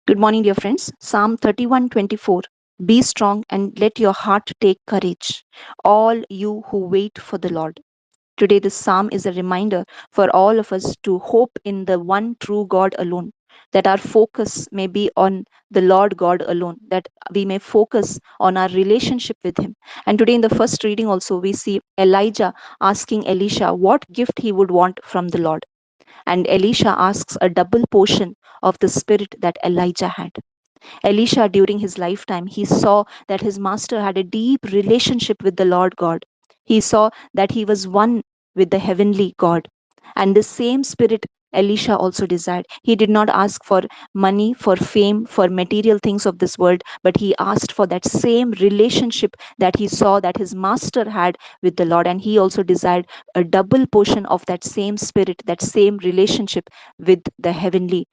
Good morning, dear friends. Psalm 31:24. Be strong and let your heart take courage, all you who wait for the Lord. Today, this psalm is a reminder for all of us to hope in the one true God alone, that our focus may be on the Lord God alone, that we may focus on our relationship with Him. And today, in the first reading, also, we see Elijah asking Elisha what gift he would want from the Lord. And Elisha asks a double portion of the spirit that Elijah had. Elisha, during his lifetime, he saw that his master had a deep relationship with the Lord God. He saw that he was one with the heavenly God. And the same spirit Elisha also desired. He did not ask for money, for fame, for material things of this world, but he asked for that same relationship that he saw that his master had with the Lord. And he also desired a double portion of that same spirit, that same relationship with the heavenly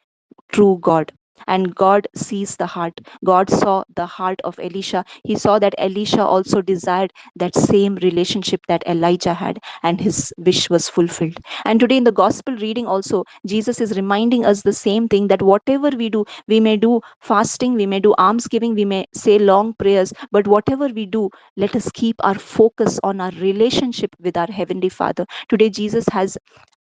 true God. And God sees the heart. God saw the heart of Elisha. He saw that Elisha also desired that same relationship that Elijah had, and his wish was fulfilled. And today in the gospel reading, also, Jesus is reminding us the same thing, that whatever we do, we may do fasting, we may do almsgiving, we may say long prayers, but whatever we do, let us keep our focus on our relationship with our Heavenly Father. Today, Jesus has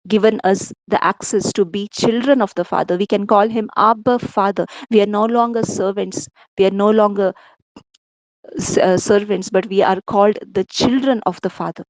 given us the access to be children of the Father. We can call him Abba Father. We are no longer servants. We are no longer servants, but we are called the children of the Father.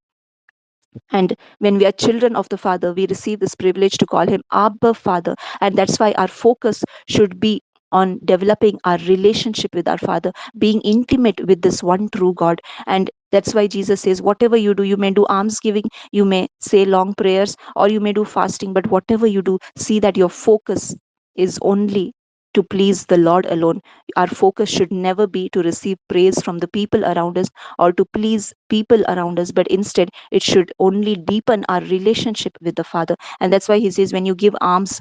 And when we are children of the Father, we receive this privilege to call him Abba Father. And that's why our focus should be on developing our relationship with our Father, being intimate with this one true God. And that's why Jesus says, whatever you do, you may do almsgiving, you may say long prayers, or you may do fasting, but whatever you do, see that your focus is only to please the Lord alone. Our focus should never be to receive praise from the people around us or to please people around us, but instead it should only deepen our relationship with the Father. And that's why he says, when you give alms,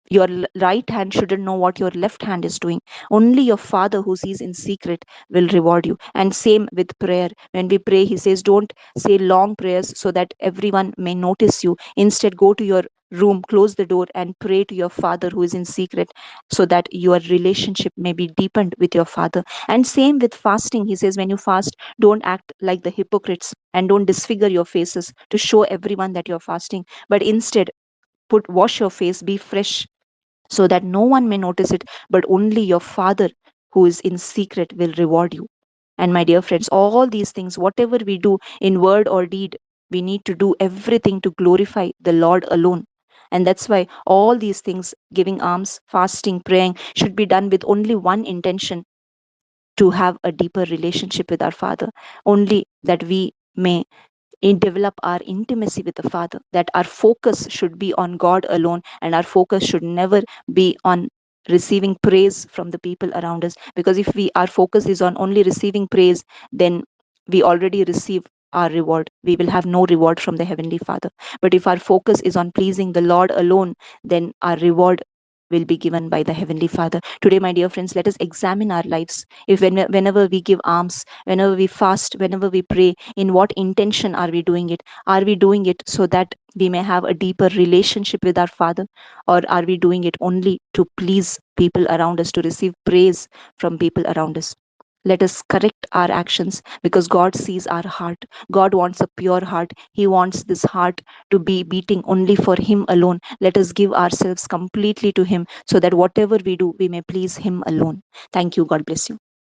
your right hand shouldn't know what your left hand is doing. Only your Father who sees in secret will reward you. And same with prayer. When we pray, he says, don't say long prayers so that everyone may notice you. Instead, go to your room, close the door, and pray to your Father who is in secret, so that your relationship may be deepened with your Father. And same with fasting. He says, when you fast, don't act like the hypocrites and don't disfigure your faces to show everyone that you're fasting, but instead put wash your face, be fresh, so that no one may notice it, but only your Father who is in secret will reward you. And my dear friends, all these things, whatever we do in word or deed, we need to do everything to glorify the Lord alone. And that's why all these things, giving alms, fasting, praying, should be done with only one intention, to have a deeper relationship with our Father. Only that we may develop our intimacy with the Father, that our focus should be on God alone, and our focus should never be on receiving praise from the people around us. Because if we our focus is on only receiving praise, then we already receive our reward. We will have no reward from the Heavenly Father. But if our focus is on pleasing the Lord alone, then our reward will be given by the Heavenly Father. Today, my dear friends, let us examine our lives. If whenever we give alms, whenever we fast, whenever we pray, in what intention are we doing it? Are we doing it so that we may have a deeper relationship with our Father? Or are we doing it only to please people around us, to receive praise from people around us? Let us correct our actions, because God sees our heart. God wants a pure heart. He wants this heart to be beating only for Him alone. Let us give ourselves completely to Him, so that whatever we do, we may please Him alone. Thank you. God bless you.